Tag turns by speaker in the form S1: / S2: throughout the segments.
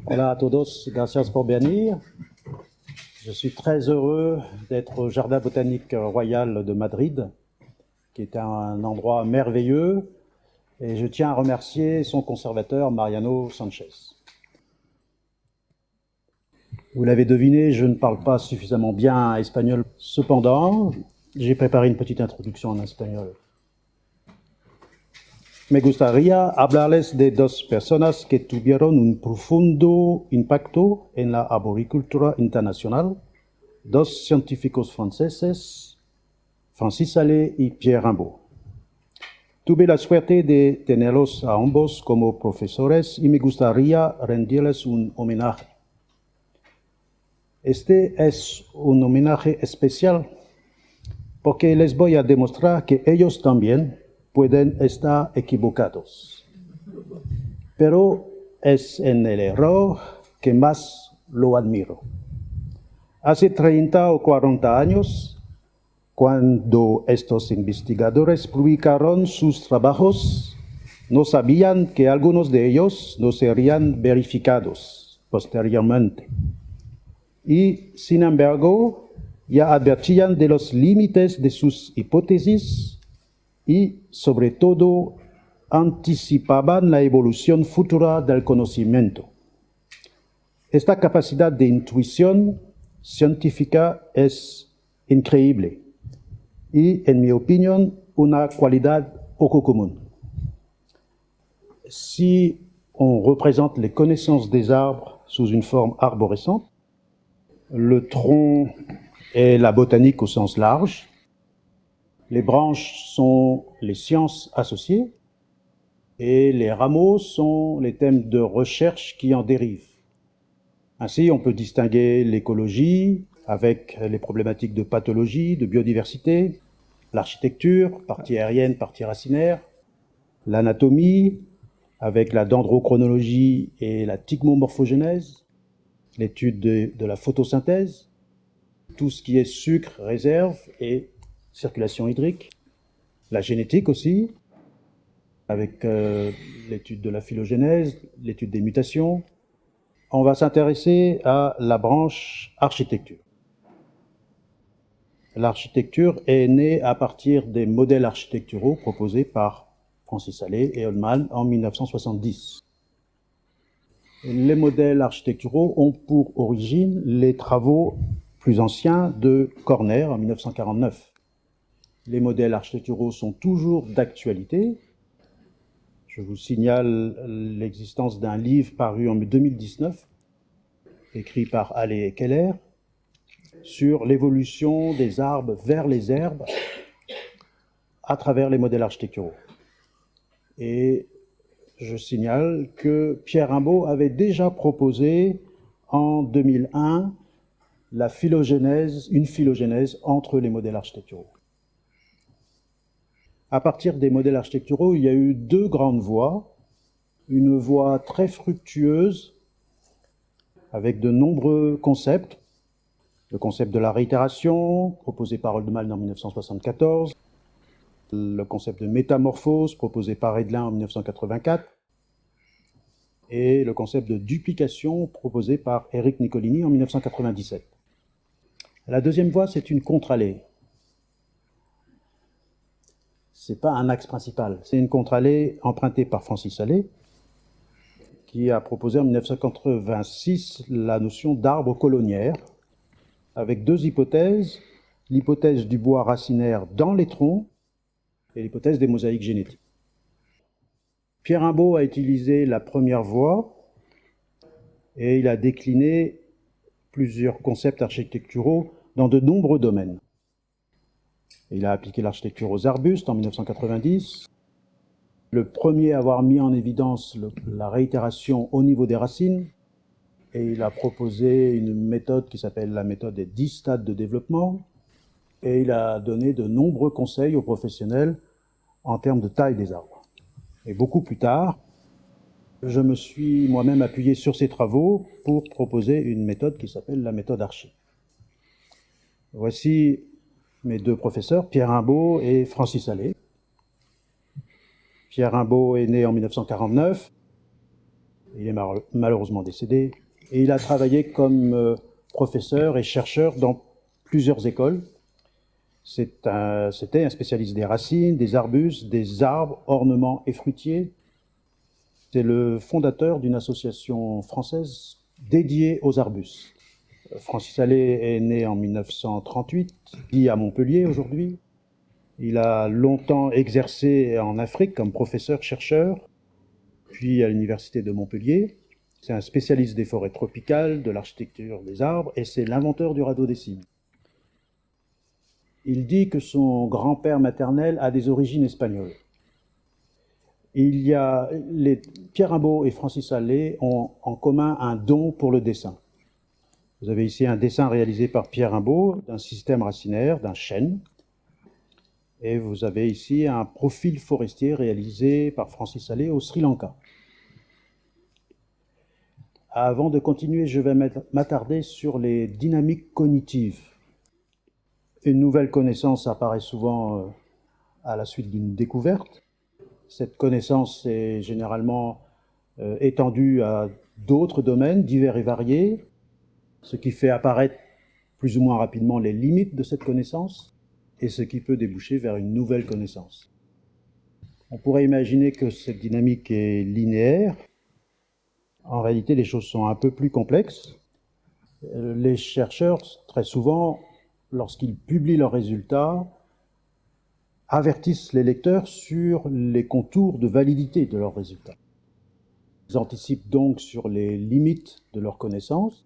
S1: Hola a todos, gracias por venir. Je suis très heureux d'être au Jardin botanique royal de Madrid, qui est un endroit merveilleux, et je tiens à remercier son conservateur Mariano Sanchez. Vous l'avez deviné, je ne parle pas suffisamment bien espagnol. Cependant, j'ai préparé une petite introduction en espagnol. Me gustaría hablarles de dos personas que tuvieron un profundo impacto en la arboricultura internacional, dos científicos franceses, Francis Allais y Pierre Rimbaud. Tuve la suerte de tenerlos a ambos como profesores y me gustaría rendirles un homenaje. Este es un homenaje especial porque les voy a demostrar que ellos también pueden estar equivocados. Pero es en el error que más lo admiro. Hace 30 o 40 años, cuando estos investigadores publicaron sus trabajos, no sabían que algunos de ellos no serían verificados posteriormente. Y, sin embargo, ya advertían de los límites de sus hipótesis y, sobre todo, anticipaban la evolución futura del conocimiento. Esta capacidad de intuición científica es increíble y, en mi opinión, una cualidad poco común. Si on représente les connaissances des arbres sous une forme arborescente, le tronc est la botanique au sens large, les branches sont les sciences associées et les rameaux sont les thèmes de recherche qui en dérivent. Ainsi, on peut distinguer l'écologie avec les problématiques de pathologie, de biodiversité, l'architecture, partie aérienne, partie racinaire, l'anatomie avec la dendrochronologie et la thigmomorphogénèse, l'étude de la photosynthèse, tout ce qui est sucre, réserve et circulation hydrique, la génétique aussi, avec l'étude de la phylogénèse, l'étude des mutations. On va s'intéresser à la branche architecture. L'architecture est née à partir des modèles architecturaux proposés par Francis Allais et Oldman en 1970. Les modèles architecturaux ont pour origine les travaux plus anciens de Corner en 1949. Les modèles architecturaux sont toujours d'actualité. Je vous signale l'existence d'un livre paru en 2019, écrit par Allais et Keller, sur l'évolution des arbres vers les herbes à travers les modèles architecturaux. Et je signale que Pierre Rimbaud avait déjà proposé en 2001 une phylogénèse entre les modèles architecturaux. À partir des modèles architecturaux, il y a eu deux grandes voies. Une voie très fructueuse, avec de nombreux concepts. Le concept de la réitération, proposé par Oldman en 1974. Le concept de métamorphose, proposé par Hedelin en 1984. Et le concept de duplication, proposé par Éric Nicolini en 1997. La deuxième voie, c'est une contre-allée. Ce n'est pas un axe principal, c'est une contre-allée empruntée par Francis Allais, qui a proposé en 1986 la notion d'arbre colonnière, avec deux hypothèses, l'hypothèse du bois racinaire dans les troncs et l'hypothèse des mosaïques génétiques. Pierre Rimbaud a utilisé la première voie et il a décliné plusieurs concepts architecturaux dans de nombreux domaines. Il a appliqué l'architecture aux arbustes en 1990. Le premier à avoir mis en évidence la réitération au niveau des racines. Et il a proposé une méthode qui s'appelle la méthode des 10 stades de développement. Et il a donné de nombreux conseils aux professionnels en termes de taille des arbres. Et beaucoup plus tard, je me suis moi-même appuyé sur ces travaux pour proposer une méthode qui s'appelle la méthode Archi. Voici mes deux professeurs, Pierre Rimbaud et Francis Allais. Pierre Rimbaud est né en 1949 Il est malheureusement décédé. Et il a travaillé comme professeur et chercheur dans plusieurs écoles. C'était un spécialiste des racines, des arbustes, des arbres, ornements et fruitiers. C'est le fondateur d'une association française dédiée aux arbustes. Francis Allais est né en 1938, vit à Montpellier aujourd'hui. Il a longtemps exercé en Afrique comme professeur-chercheur, puis à l'université de Montpellier. C'est un spécialiste des forêts tropicales, de l'architecture des arbres, et c'est l'inventeur du radeau des cygnes. Il dit que son grand-père maternel a des origines espagnoles. Pierre Rimbaud et Francis Allais ont en commun un don pour le dessin. Vous avez ici un dessin réalisé par Pierre Rimbaud d'un système racinaire, d'un chêne. Et vous avez ici un profil forestier réalisé par Francis Allais au Sri Lanka. Avant de continuer, je vais m'attarder sur les dynamiques cognitives. Une nouvelle connaissance apparaît souvent à la suite d'une découverte. Cette connaissance est généralement étendue à d'autres domaines divers et variés, ce qui fait apparaître plus ou moins rapidement les limites de cette connaissance et ce qui peut déboucher vers une nouvelle connaissance. On pourrait imaginer que cette dynamique est linéaire. En réalité, les choses sont un peu plus complexes. Les chercheurs, très souvent, lorsqu'ils publient leurs résultats, avertissent les lecteurs sur les contours de validité de leurs résultats. Ils anticipent donc sur les limites de leurs connaissances.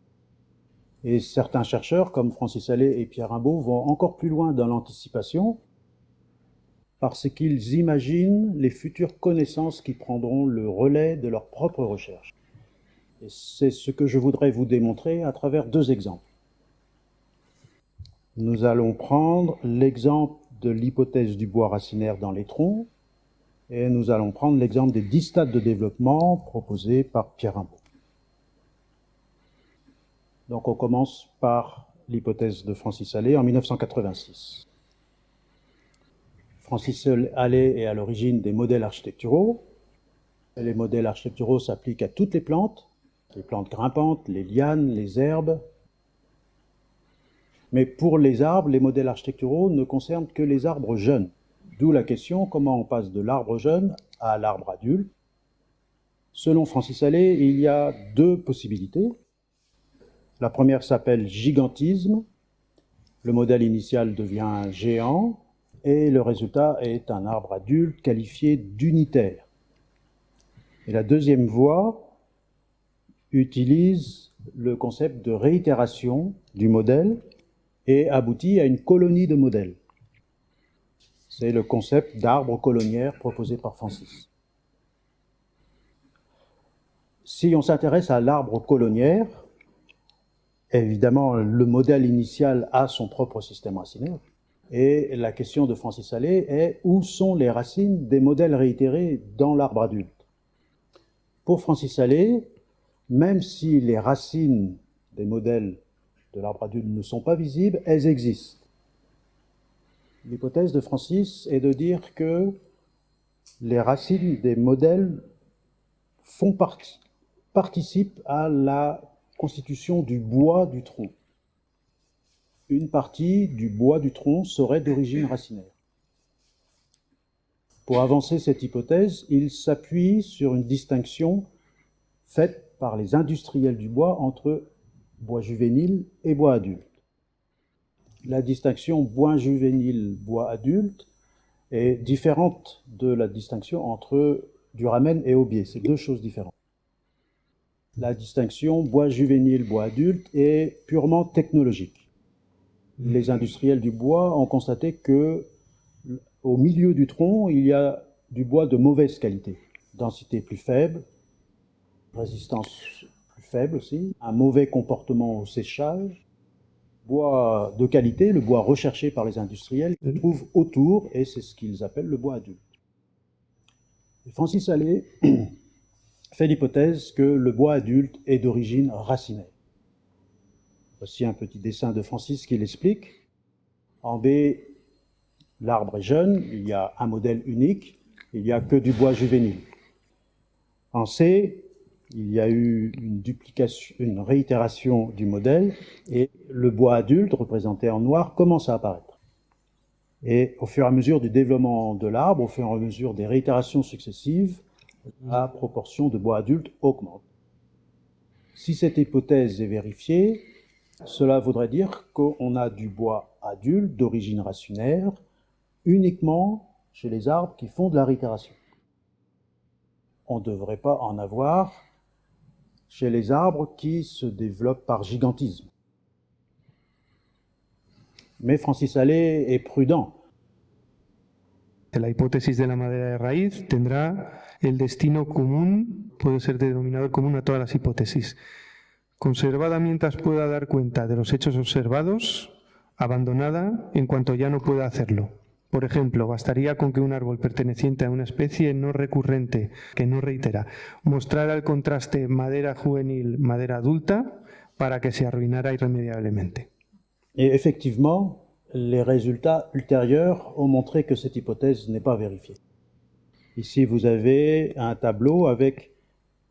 S1: Et certains chercheurs, comme Francis Allais et Pierre Rimbaud, vont encore plus loin dans l'anticipation parce qu'ils imaginent les futures connaissances qui prendront le relais de leurs propres recherches. Et c'est ce que je voudrais vous démontrer à travers deux exemples. Nous allons prendre l'exemple de l'hypothèse du bois racinaire dans les troncs et nous allons prendre l'exemple des 10 stades de développement proposés par Pierre Rimbaud. Donc on commence par l'hypothèse de Francis Allais en 1986. Francis Allais est à l'origine des modèles architecturaux. Et les modèles architecturaux s'appliquent à toutes les plantes grimpantes, les lianes, les herbes. Mais pour les arbres, les modèles architecturaux ne concernent que les arbres jeunes. D'où la question, comment on passe de l'arbre jeune à l'arbre adulte? Selon Francis Allais, il y a deux possibilités. La première s'appelle gigantisme. Le modèle initial devient géant et le résultat est un arbre adulte qualifié d'unitaire. Et la deuxième voie utilise le concept de réitération du modèle et aboutit à une colonie de modèles. C'est le concept d'arbre coloniaire proposé par Francis. Si on s'intéresse à l'arbre coloniaire, évidemment, le modèle initial a son propre système racinaire. Et la question de Francis Allais est où sont les racines des modèles réitérés dans l'arbre adulte? Pour Francis Allais, même si les racines des modèles de l'arbre adulte ne sont pas visibles, elles existent. L'hypothèse de Francis est de dire que les racines des modèles participent à la constitution du bois du tronc. Une partie du bois du tronc serait d'origine racinaire. Pour avancer cette hypothèse, il s'appuie sur une distinction faite par les industriels du bois entre bois juvénile et bois adulte. La distinction bois juvénile, bois adulte est différente de la distinction entre duramen et aubier. C'est deux choses différentes. La distinction bois juvénile, bois adulte est purement technologique. Les industriels du bois ont constaté que au milieu du tronc, il y a du bois de mauvaise qualité, densité plus faible, résistance plus faible aussi, un mauvais comportement au séchage. Bois de qualité, le bois recherché par les industriels, se trouve autour, et c'est ce qu'ils appellent le bois adulte. Et Francis Allais fait l'hypothèse que le bois adulte est d'origine racinaire. Voici un petit dessin de Francis qui l'explique. En B, l'arbre est jeune, il y a un modèle unique, il n'y a que du bois juvénile. En C, il y a eu une réitération du modèle, et le bois adulte, représenté en noir, commence à apparaître. Et au fur et à mesure du développement de l'arbre, au fur et à mesure des réitérations successives, la proportion de bois adulte augmente. Si cette hypothèse est vérifiée, cela voudrait dire qu'on a du bois adulte d'origine racinaire uniquement chez les arbres qui font de la réitération. On ne devrait pas en avoir chez les arbres qui se développent par gigantisme. Mais Francis Allais est prudent.
S2: La hipótesis de la madera de raíz tendrá el destino común, puede ser denominador común a todas las hipótesis. Conservada mientras pueda dar cuenta de los hechos observados, abandonada en cuanto ya no pueda hacerlo. Por ejemplo, bastaría con que un árbol perteneciente a una especie no recurrente, que no reitera, mostrara el contraste madera juvenil, madera adulta, para que se arruinara irremediablemente.
S1: Et effectivement, les résultats ultérieurs ont montré que cette hypothèse n'est pas vérifiée. Ici, vous avez un tableau avec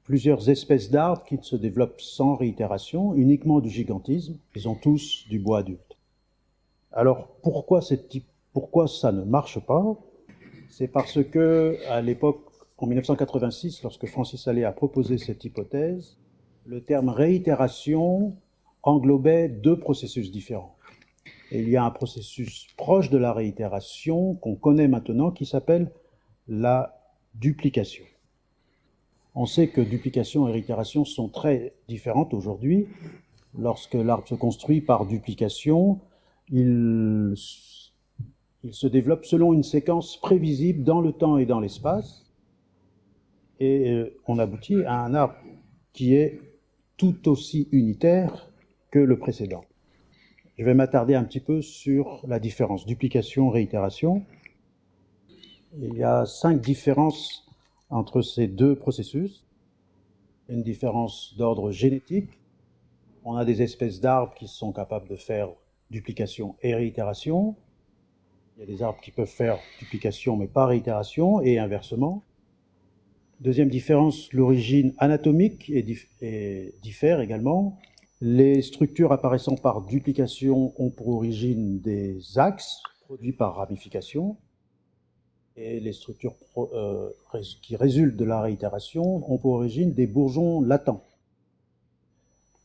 S1: plusieurs espèces d'arbres qui se développent sans réitération, uniquement du gigantisme. Ils ont tous du bois adulte. Alors, pourquoi ça ne marche pas? C'est parce que, à l'époque, en 1986, lorsque Francis Allais a proposé cette hypothèse, le terme réitération englobait deux processus différents. Et il y a un processus proche de la réitération qu'on connaît maintenant qui s'appelle la duplication. On sait que duplication et réitération sont très différentes aujourd'hui. Lorsque l'arbre se construit par duplication, il se développe selon une séquence prévisible dans le temps et dans l'espace. Et on aboutit à un arbre qui est tout aussi unitaire que le précédent. Je vais m'attarder un petit peu sur la différence duplication-réitération. Il y a 5 différences entre ces deux processus. Une différence d'ordre génétique. On a des espèces d'arbres qui sont capables de faire duplication et réitération. Il y a des arbres qui peuvent faire duplication mais pas réitération, et inversement. Deuxième différence, l'origine anatomique diffère également. Les structures apparaissant par duplication ont pour origine des axes produits par ramification, et les structures qui résultent de la réitération ont pour origine des bourgeons latents.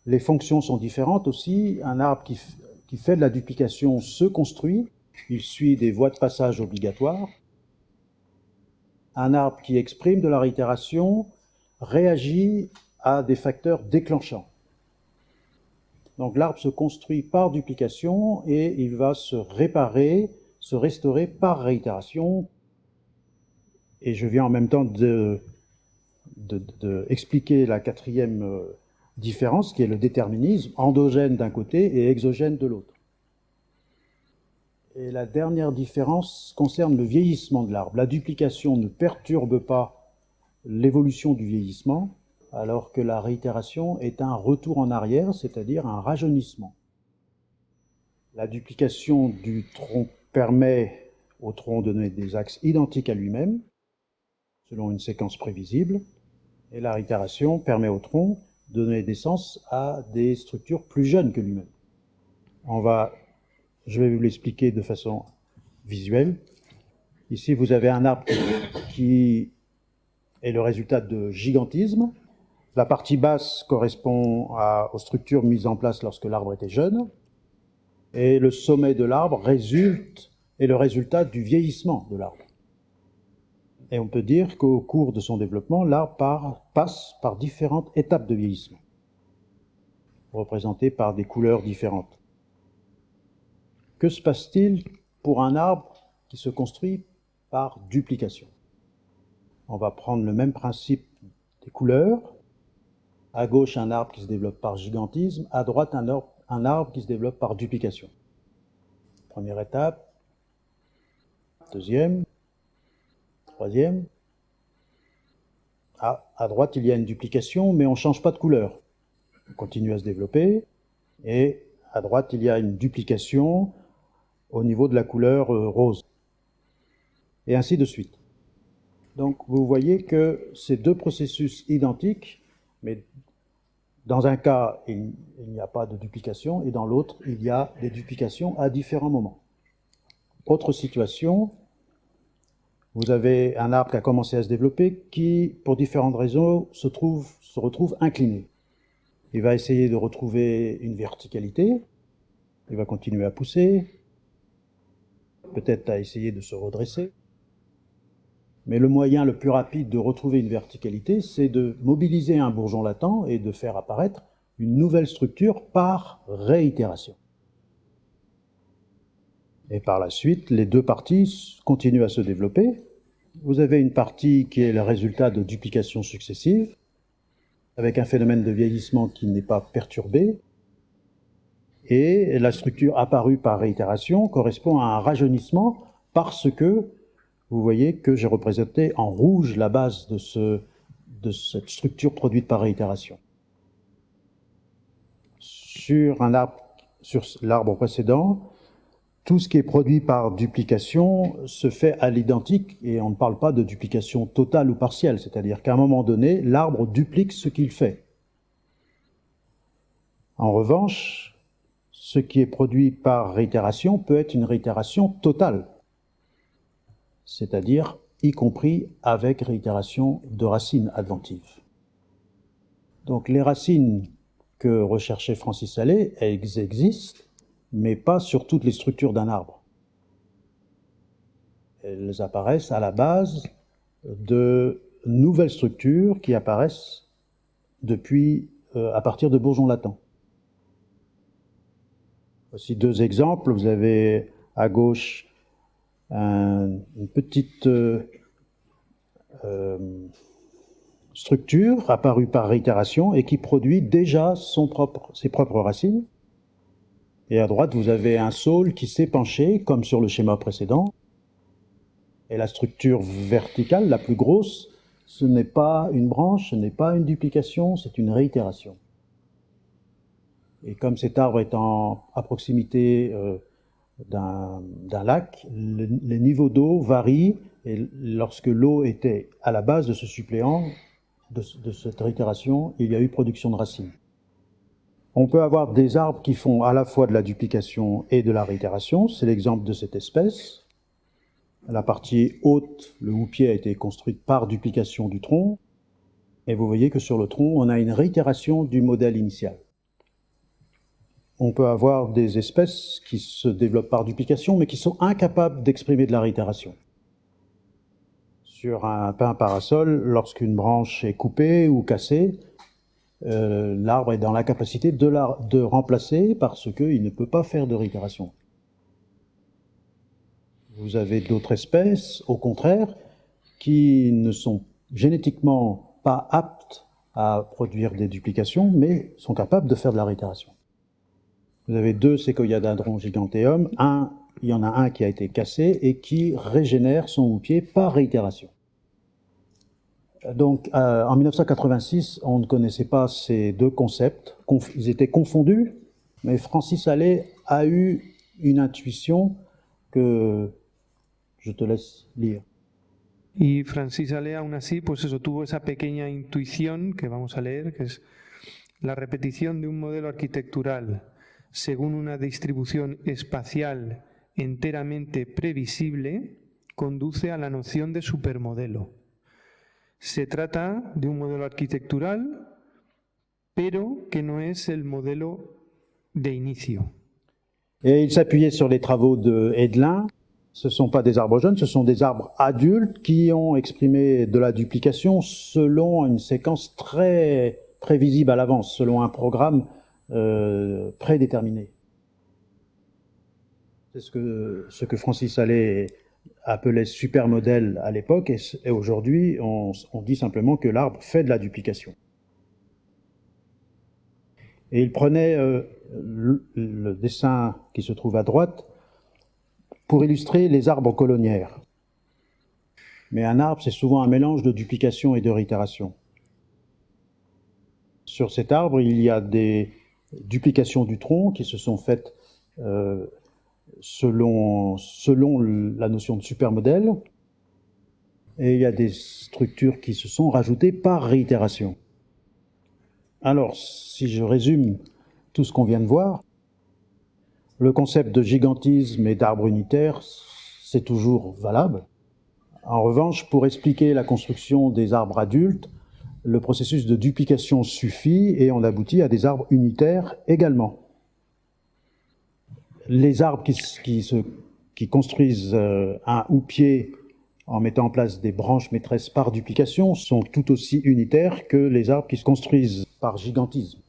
S1: Les fonctions sont différentes aussi. Un arbre qui fait de la duplication se construit, il suit des voies de passage obligatoires. Un arbre qui exprime de la réitération réagit à des facteurs déclenchants. Donc l'arbre se construit par duplication et il va se réparer, se restaurer par réitération. Et je viens en même temps d'expliquer la quatrième différence, qui est le déterminisme, endogène d'un côté et exogène de l'autre. Et la dernière différence concerne le vieillissement de l'arbre. La duplication ne perturbe pas l'évolution du vieillissement, alors que la réitération est un retour en arrière, c'est-à-dire un rajeunissement. La duplication du tronc permet au tronc de donner des axes identiques à lui-même, selon une séquence prévisible, et la réitération permet au tronc de donner naissance à des structures plus jeunes que lui-même. Je vais vous l'expliquer de façon visuelle. Ici, vous avez un arbre qui est le résultat de gigantisme. La partie basse correspond aux structures mises en place lorsque l'arbre était jeune. Et le sommet de l'arbre est le résultat du vieillissement de l'arbre. Et on peut dire qu'au cours de son développement, l'arbre passe par différentes étapes de vieillissement, représentées par des couleurs différentes. Que se passe-t-il pour un arbre qui se construit par duplication? On va prendre le même principe des couleurs. À gauche, un arbre qui se développe par gigantisme. À droite, un arbre qui se développe par duplication. Première étape. Deuxième. Troisième. À droite, il y a une duplication, mais on ne change pas de couleur. On continue à se développer. Et à droite, il y a une duplication au niveau de la couleur rose. Et ainsi de suite. Donc, vous voyez que ces deux processus identiques Mais dans un cas, il n'y a pas de duplication, et dans l'autre, il y a des duplications à différents moments. Autre situation, vous avez un arbre qui a commencé à se développer qui, pour différentes raisons, se retrouve incliné. Il va essayer de retrouver une verticalité, il va continuer à pousser, peut-être à essayer de se redresser. Mais le moyen le plus rapide de retrouver une verticalité, c'est de mobiliser un bourgeon latent et de faire apparaître une nouvelle structure par réitération. Et par la suite, les deux parties continuent à se développer. Vous avez une partie qui est le résultat de duplications successives, avec un phénomène de vieillissement qui n'est pas perturbé. Et la structure apparue par réitération correspond à un rajeunissement parce que vous voyez que j'ai représenté en rouge la base de cette structure produite par réitération. Sur l'arbre précédent, tout ce qui est produit par duplication se fait à l'identique et on ne parle pas de duplication totale ou partielle, c'est-à-dire qu'à un moment donné, l'arbre duplique ce qu'il fait. En revanche, ce qui est produit par réitération peut être une réitération totale, c'est-à-dire y compris avec réitération de racines adventives. Donc les racines que recherchait Francis Allais, elles existent, mais pas sur toutes les structures d'un arbre. Elles apparaissent à la base de nouvelles structures qui apparaissent à partir de bourgeons latents. Voici deux exemples. Vous avez à gauche une petite structure apparue par réitération et qui produit déjà ses propres racines. Et à droite, vous avez un saule qui s'est penché, comme sur le schéma précédent. Et la structure verticale, la plus grosse, ce n'est pas une branche, ce n'est pas une duplication, c'est une réitération. Et comme cet arbre est à proximité d'un lac, les niveaux d'eau varient, et lorsque l'eau était à la base de ce suppléant, de cette réitération, il y a eu production de racines. On peut avoir des arbres qui font à la fois de la duplication et de la réitération, c'est l'exemple de cette espèce. La partie haute, le houppier, a été construite par duplication du tronc, et vous voyez que sur le tronc, on a une réitération du modèle initial. On peut avoir des espèces qui se développent par duplication, mais qui sont incapables d'exprimer de la réitération. Sur un pin parasol, lorsqu'une branche est coupée ou cassée, l'arbre est dans l'incapacité de remplacer parce qu'il ne peut pas faire de réitération. Vous avez d'autres espèces, au contraire, qui ne sont génétiquement pas aptes à produire des duplications, mais sont capables de faire de la réitération. Vous avez deux Séquoiadendron giganteum, il y en a un qui a été cassé et qui régénère son houppier par réitération. Donc, en 1986, on ne connaissait pas ces deux concepts, ils étaient confondus, mais Francis Allais a eu une intuition que je te laisse lire.
S2: Y Francis Allais, aún así, pues eso, tuvo esa pequeña intuición que vamos a leer, que es la repetición de un modelo arquitectural según una distribución espacial enteramente previsible conduce a la noción de supermodelo. Se trata de un modelo arquitectural, pero que no es el modelo de inicio.
S1: Et il s'appuyait sur les travaux de Hedlin. Ce ne sont pas des arbres jeunes, ce sont des arbres adultes qui ont exprimé de la duplication selon une séquence très prévisible à l'avance, selon un programme prédéterminé. C'est ce que Francis Allais appelait supermodèle à l'époque, et aujourd'hui, on dit simplement que l'arbre fait de la duplication. Et il prenait le dessin qui se trouve à droite pour illustrer les arbres colonnières. Mais un arbre, c'est souvent un mélange de duplication et de réitération. Sur cet arbre, il y a des duplications du tronc qui se sont faites selon la notion de supermodèle, et il y a des structures qui se sont rajoutées par réitération. Alors, si je résume tout ce qu'on vient de voir, le concept de gigantisme et d'arbre unitaire, c'est toujours valable. En revanche, pour expliquer la construction des arbres adultes, le processus de duplication suffit et on aboutit à des arbres unitaires également. Les arbres qui construisent un houppier en mettant en place des branches maîtresses par duplication sont tout aussi unitaires que les arbres qui se construisent par gigantisme.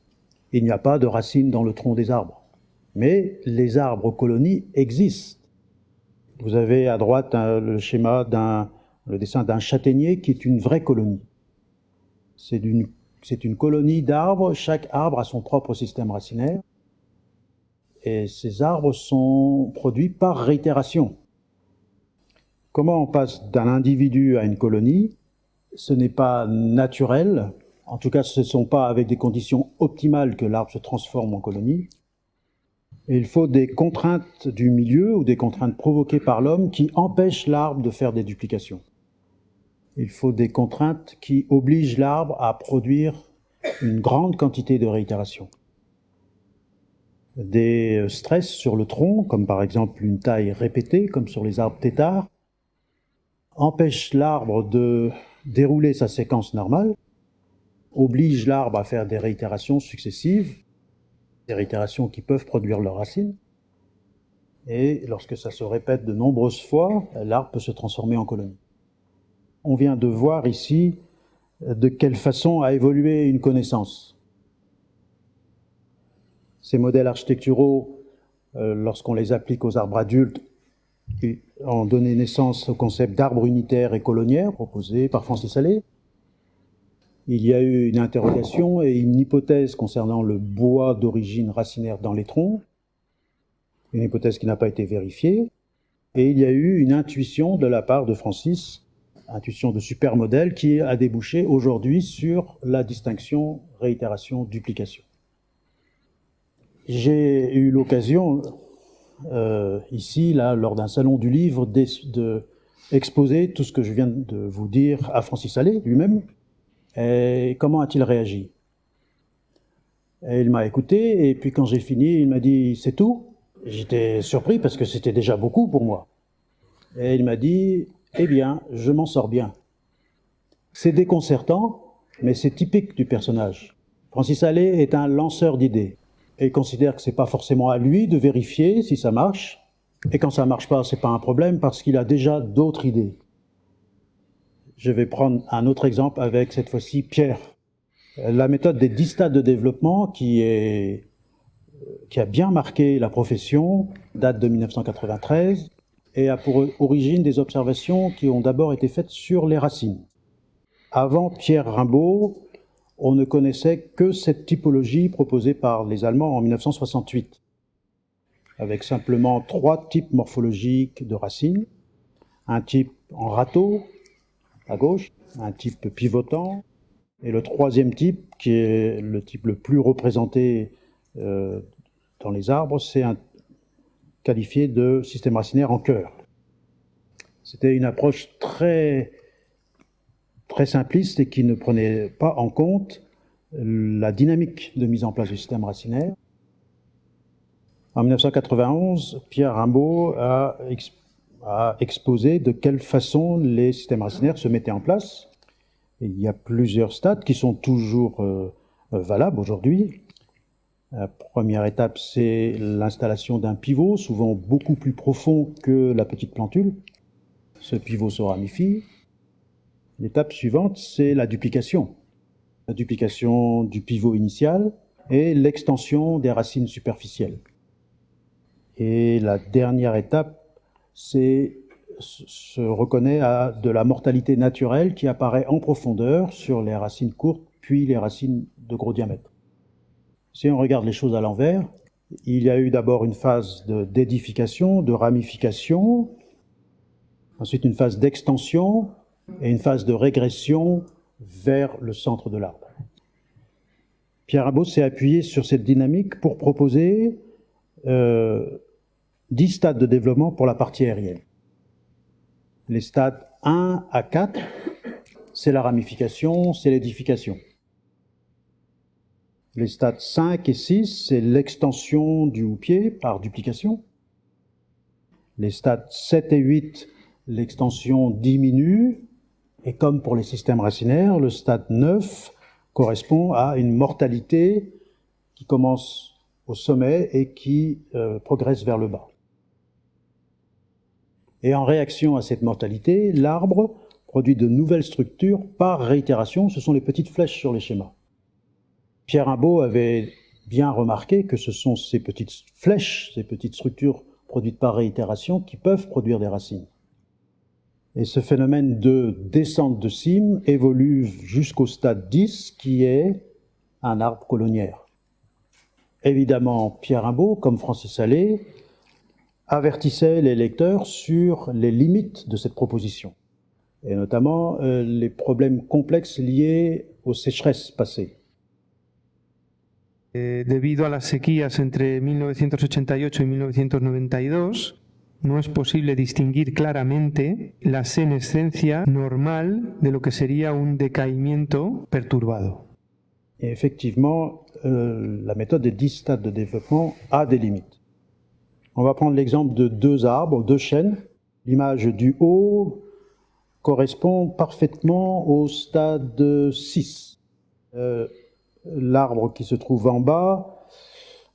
S1: Il n'y a pas de racines dans le tronc des arbres. Mais les arbres colonies existent. Vous avez à droite le dessin d'un châtaignier qui est une vraie colonie. C'est une colonie d'arbres, chaque arbre a son propre système racinaire. Et ces arbres sont produits par réitération. Comment on passe d'un individu à une colonie? Ce n'est pas naturel, en tout cas ce ne sont pas avec des conditions optimales que l'arbre se transforme en colonie. Et il faut des contraintes du milieu ou des contraintes provoquées par l'homme qui empêchent l'arbre de faire des duplications. Il faut des contraintes qui obligent l'arbre à produire une grande quantité de réitération. Des stress sur le tronc, comme par exemple une taille répétée, comme sur les arbres têtards, empêchent l'arbre de dérouler sa séquence normale, obligent l'arbre à faire des réitérations successives, des réitérations qui peuvent produire leurs racines. Et lorsque ça se répète de nombreuses fois, l'arbre peut se transformer en colonie. On vient de voir ici de quelle façon a évolué une connaissance. Ces modèles architecturaux, lorsqu'on les applique aux arbres adultes, ont donné naissance au concept d'arbre unitaire et coloniaire proposé par Francis Allais. Il y a eu une interrogation et une hypothèse concernant le bois d'origine racinaire dans les troncs, une hypothèse qui n'a pas été vérifiée, et il y a eu une intuition de la part de Francis, intuition de supermodèle, qui a débouché aujourd'hui sur la distinction réitération-duplication. J'ai eu l'occasion, ici, là, lors d'un salon du livre, d'exposer tout ce que je viens de vous dire à Francis Allais lui-même. Et comment a-t-il réagi? Et il m'a écouté, et puis quand j'ai fini, il m'a dit « c'est tout ?» J'étais surpris parce que c'était déjà beaucoup pour moi. Et il m'a dit « eh bien, je m'en sors bien ». C'est déconcertant, mais c'est typique du personnage. Francis Allais est un lanceur d'idées. Et il considère que ce n'est pas forcément à lui de vérifier si ça marche. Et quand ça ne marche pas, ce n'est pas un problème parce qu'il a déjà d'autres idées. Je vais prendre un autre exemple avec, cette fois-ci, Pierre. La méthode des 10 stades de développement qui a bien marqué la profession, date de 1993, et a pour origine des observations qui ont d'abord été faites sur les racines. Avant Pierre Rimbaud, on ne connaissait que cette typologie proposée par les Allemands en 1968, avec simplement 3 types morphologiques de racines, un type en râteau, à gauche, un type pivotant, et le 3e type, qui est le type le plus représenté dans les arbres, c'est qualifié de système racinaire en cœur. C'était une approche très simpliste et qui ne prenait pas en compte la dynamique de mise en place du système racinaire. En 1991, Pierre Rimbaud a exposé de quelle façon les systèmes racinaires se mettaient en place. Et il y a plusieurs stades qui sont toujours valables aujourd'hui. La première étape, c'est l'installation d'un pivot, souvent beaucoup plus profond que la petite plantule. Ce pivot se ramifie. L'étape suivante, c'est la duplication. La duplication du pivot initial et l'extension des racines superficielles. Et la dernière étape, se reconnaît à de la mortalité naturelle qui apparaît en profondeur sur les racines courtes, puis les racines de gros diamètre. Si on regarde les choses à l'envers, il y a eu d'abord une phase d'édification, de ramification, ensuite une phase d'extension et une phase de régression vers le centre de l'arbre. Pierre Rimbaud s'est appuyé sur cette dynamique pour proposer 10 stades de développement pour la partie aérienne. Les stades 1 à 4, c'est la ramification, c'est l'édification. Les stades 5 et 6, c'est l'extension du houppier par duplication. Les stades 7 et 8, l'extension diminue. Et comme pour les systèmes racinaires, le stade 9 correspond à une mortalité qui commence au sommet et qui progresse vers le bas. Et en réaction à cette mortalité, l'arbre produit de nouvelles structures par réitération. Ce sont les petites flèches sur les schémas. Pierre Rimbaud avait bien remarqué que ce sont ces petites flèches, ces petites structures produites par réitération qui peuvent produire des racines. Et ce phénomène de descente de cime évolue jusqu'au stade 10, qui est un arbre colonnière. Évidemment, Pierre Rimbaud, comme Francis Allais, avertissait les lecteurs sur les limites de cette proposition, et notamment les problèmes complexes liés aux sécheresses passées.
S2: Debido a las sequías entre 1988 y 1992, no es posible distinguir claramente la senescencia normal de lo que sería un decaimiento perturbado.
S1: Et effectivement, la méthode des 10 stades de développement a des limites. On va prendre l'exemple de deux arbres, deux chênes. L'image du haut correspond parfaitement au stade 6. L'arbre qui se trouve en bas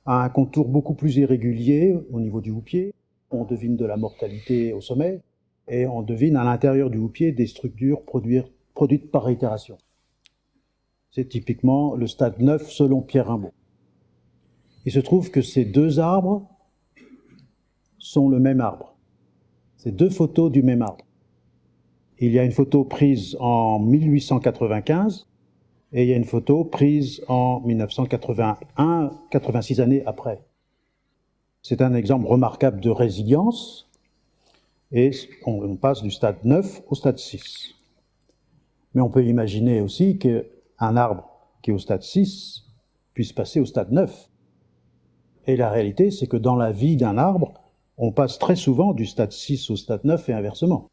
S1: a un contour beaucoup plus irrégulier au niveau du houppier. On devine de la mortalité au sommet et on devine à l'intérieur du houppier des structures produites par réitération. C'est typiquement le stade 9 selon Pierre Rimbaud. Il se trouve que ces deux arbres sont le même arbre. C'est deux photos du même arbre. Il y a une photo prise en 1895 et il y a une photo prise en 1981, 86 années après. C'est un exemple remarquable de résilience et on passe du stade 9 au stade 6. Mais on peut imaginer aussi qu'un arbre qui est au stade 6 puisse passer au stade 9. Et la réalité, c'est que dans la vie d'un arbre, on passe très souvent du stade 6 au stade 9 et inversement.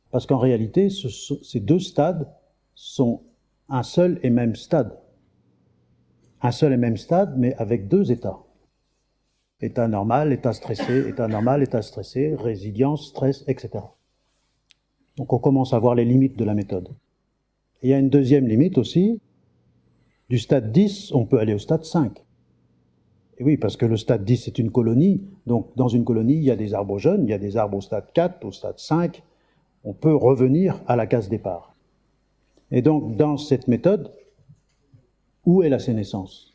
S1: Parce qu'en réalité, ces deux stades sont un seul et même stade. Un seul et même stade, mais avec deux états. État normal, état stressé, état normal, état stressé, résilience, stress, etc. Donc on commence à voir les limites de la méthode. Et il y a une deuxième limite aussi. Du stade 10, on peut aller au stade 5. Et oui, parce que le stade 10 est une colonie. Donc dans une colonie, il y a des arbres jeunes, il y a des arbres au stade 4, au stade 5. On peut revenir à la case départ. Et donc, dans cette méthode, où est la sénescence ?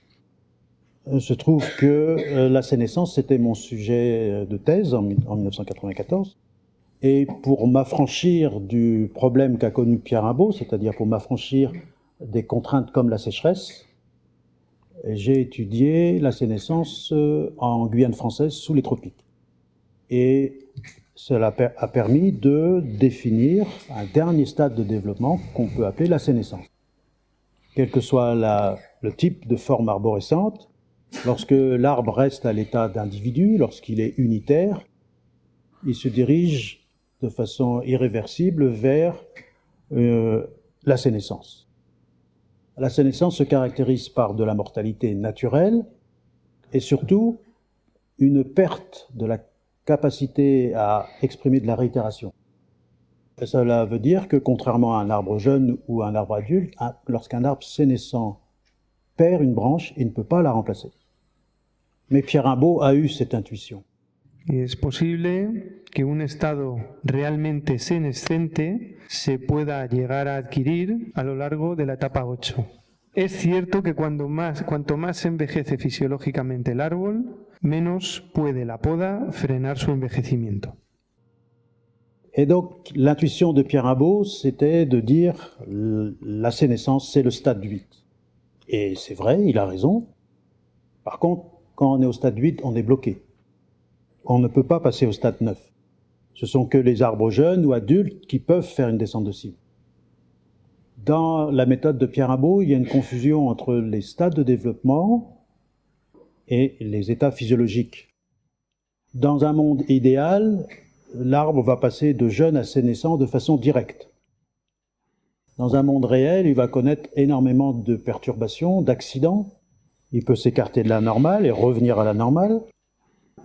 S1: Il se trouve que la sénescence, c'était mon sujet de thèse en 1994. Et pour m'affranchir du problème qu'a connu Pierre Rimbaud, c'est-à-dire pour m'affranchir des contraintes comme la sécheresse, j'ai étudié la sénescence en Guyane française sous les tropiques. Et cela a permis de définir un dernier stade de développement qu'on peut appeler la sénescence. Quel que soit le type de forme arborescente, lorsque l'arbre reste à l'état d'individu, lorsqu'il est unitaire, il se dirige de façon irréversible vers la sénescence. La sénescence se caractérise par de la mortalité naturelle et surtout une perte de la capacité à exprimer de la réitération. Et cela veut dire que, contrairement à un arbre jeune ou à un arbre adulte, lorsqu'un arbre sénescent perd une branche, il ne peut pas la remplacer. Mais Pierre Rimbaud a eu cette intuition.
S2: Es posible que un estado realmente senescente se pueda llegar a adquirir a lo largo de la etapa 8. Es cierto que cuanto más se envejece fisiológicamente el árbol, menos puede la poda frenar su envejecimiento.
S1: Et donc, l'intuition de Pierre Rimbaud, c'était de dire la sénescence, c'est le stade 8. Et c'est vrai, il a raison. Par contre, quand on est au stade 8, on est bloqué. On ne peut pas passer au stade 9. Ce sont que les arbres jeunes ou adultes qui peuvent faire une descente de cime. Dans la méthode de Pierre Rimbaud, il y a une confusion entre les stades de développement et les états physiologiques. Dans un monde idéal, l'arbre va passer de jeune à sénescent de façon directe. Dans un monde réel, il va connaître énormément de perturbations, d'accidents, Il peut s'écarter de la normale et revenir à la normale,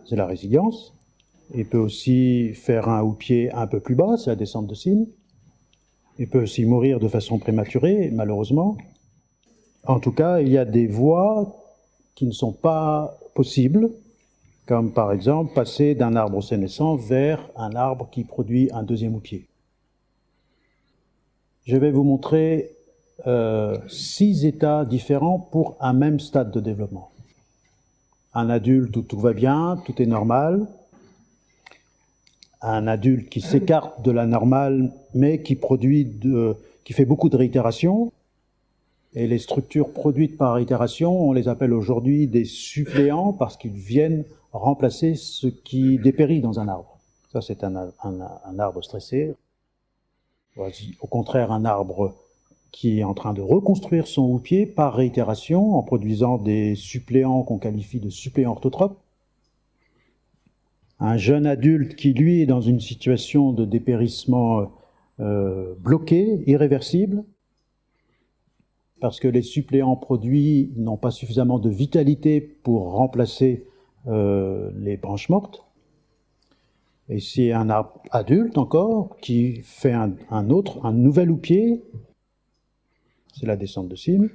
S1: c'est la résilience. Il peut aussi faire un houppier un peu plus bas, c'est la descente de cyme. Il peut aussi mourir de façon prématurée, malheureusement. En tout cas, il y a des voies qui ne sont pas possibles, comme par exemple passer d'un arbre sénescent vers un arbre qui produit un deuxième houppier. Je vais vous montrer 6 états différents pour un même stade de développement. Un adulte où tout va bien, tout est normal. Un adulte qui s'écarte de la normale, mais qui fait beaucoup de réitération. Et les structures produites par réitération, on les appelle aujourd'hui des suppléants parce qu'ils viennent remplacer ce qui dépérit dans un arbre. Ça, c'est un arbre stressé. Voici, au contraire, un arbre qui est en train de reconstruire son houppier par réitération en produisant des suppléants qu'on qualifie de suppléants orthotropes. Un jeune adulte qui, lui, est dans une situation de dépérissement bloqué, irréversible, parce que les suppléants produits n'ont pas suffisamment de vitalité pour remplacer les branches mortes. Et c'est un arbre adulte encore qui fait un nouvel houppier, c'est la descente de cyme.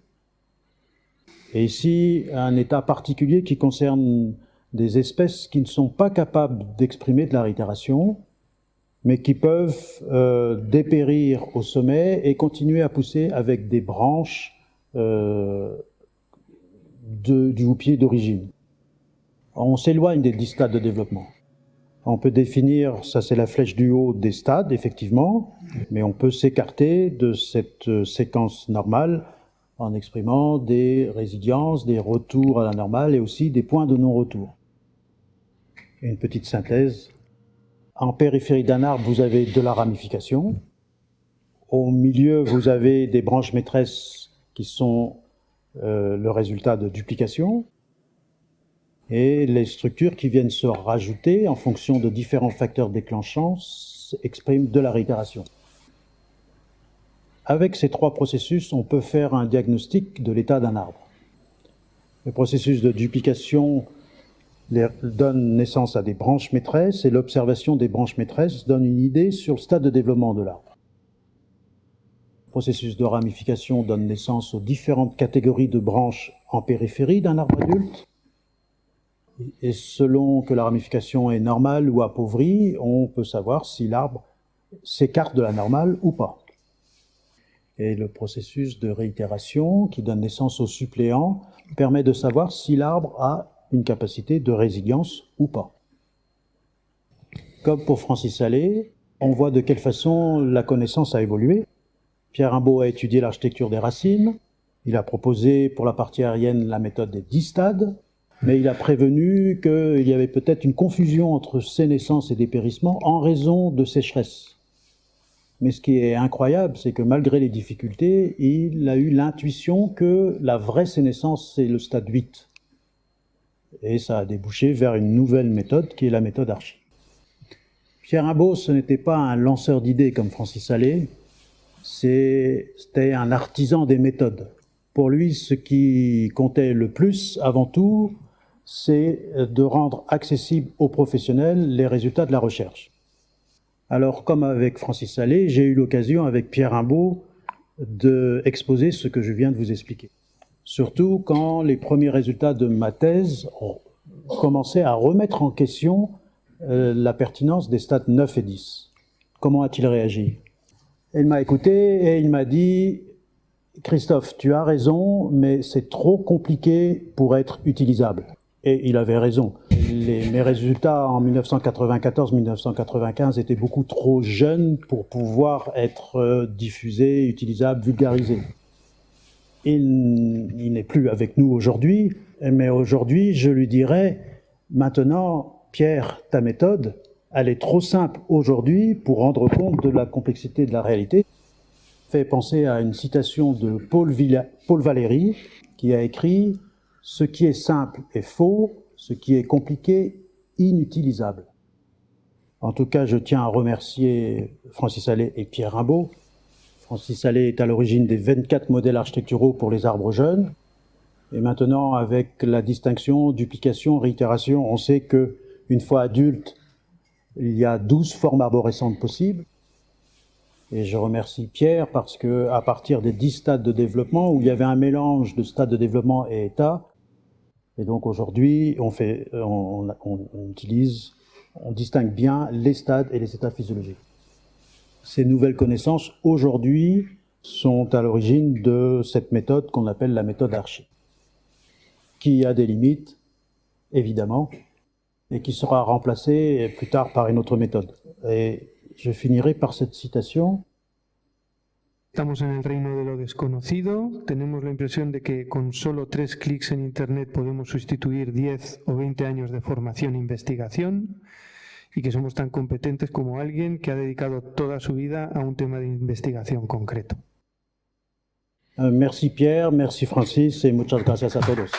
S1: Et ici, un état particulier qui concerne des espèces qui ne sont pas capables d'exprimer de la réitération, mais qui peuvent dépérir au sommet et continuer à pousser avec des branches du houppier d'origine. On s'éloigne des 10 stades de développement. On peut définir, ça c'est la flèche du haut des stades, effectivement, mais on peut s'écarter de cette séquence normale en exprimant des résiliences, des retours à la normale et aussi des points de non-retour. Une petite synthèse. En périphérie d'un arbre, vous avez de la ramification. Au milieu, vous avez des branches maîtresses qui sont le résultat de duplication. Et les structures qui viennent se rajouter en fonction de différents facteurs déclenchants expriment de la réitération. Avec ces 3 processus, on peut faire un diagnostic de l'état d'un arbre. Le processus de duplication donne naissance à des branches maîtresses et l'observation des branches maîtresses donne une idée sur le stade de développement de l'arbre. Le processus de ramification donne naissance aux différentes catégories de branches en périphérie d'un arbre adulte. Et selon que la ramification est normale ou appauvrie, on peut savoir si l'arbre s'écarte de la normale ou pas. Et le processus de réitération, qui donne naissance aux suppléants, permet de savoir si l'arbre a une capacité de résilience ou pas. Comme pour Francis Allais, on voit de quelle façon la connaissance a évolué. Pierre Rimbaud a étudié l'architecture des racines. Il a proposé pour la partie aérienne la méthode des 10 stades. Mais il a prévenu qu'il y avait peut-être une confusion entre sénescence et dépérissement en raison de sécheresse. Mais ce qui est incroyable, c'est que malgré les difficultés, il a eu l'intuition que la vraie sénescence, c'est le stade 8. Et ça a débouché vers une nouvelle méthode qui est la méthode Archie. Pierre Rimbaud, ce n'était pas un lanceur d'idées comme Francis Allais, c'était un artisan des méthodes. Pour lui, ce qui comptait le plus, avant tout, c'est de rendre accessibles aux professionnels les résultats de la recherche. Alors, comme avec Francis Allais, j'ai eu l'occasion, avec Pierre Rimbaud, d'exposer ce que je viens de vous expliquer. Surtout quand les premiers résultats de ma thèse ont commencé à remettre en question la pertinence des stades 9 et 10. Comment a-t-il réagi? Il m'a écouté et il m'a dit « Christophe, tu as raison, mais c'est trop compliqué pour être utilisable. » Et il avait raison. Mes résultats en 1994-1995 étaient beaucoup trop jeunes pour pouvoir être diffusés, utilisables, vulgarisés. Il n'est plus avec nous aujourd'hui, mais aujourd'hui, je lui dirais, maintenant, Pierre, ta méthode, elle est trop simple aujourd'hui pour rendre compte de la complexité de la réalité. Fait penser à une citation de Paul Valéry, qui a écrit « Ce qui est simple est faux, ce qui est compliqué, inutilisable ». En tout cas, je tiens à remercier Francis Allais et Pierre Rimbaud. Francis Allais est à l'origine des 24 modèles architecturaux pour les arbres jeunes. Et maintenant, avec la distinction, duplication, réitération, on sait que une fois adulte, il y a 12 formes arborescentes possibles. Et je remercie Pierre parce que à partir des 10 stades de développement, où il y avait un mélange de stades de développement et états, et donc aujourd'hui, on distingue bien les stades et les états physiologiques. Ces nouvelles connaissances, aujourd'hui, sont à l'origine de cette méthode qu'on appelle la méthode Archie, qui a des limites, évidemment, et qui sera remplacée plus tard par une autre méthode. Et je finirai par cette citation.
S2: Estamos en el reino de lo desconocido, tenemos la impresión de que con solo 3 clics en Internet podemos sustituir 10 o 20 años de formación e investigación y que somos tan competentes como alguien que ha dedicado toda su vida a un tema de investigación concreto.
S1: Merci Pierre, merci Francis et muchas gracias a todos.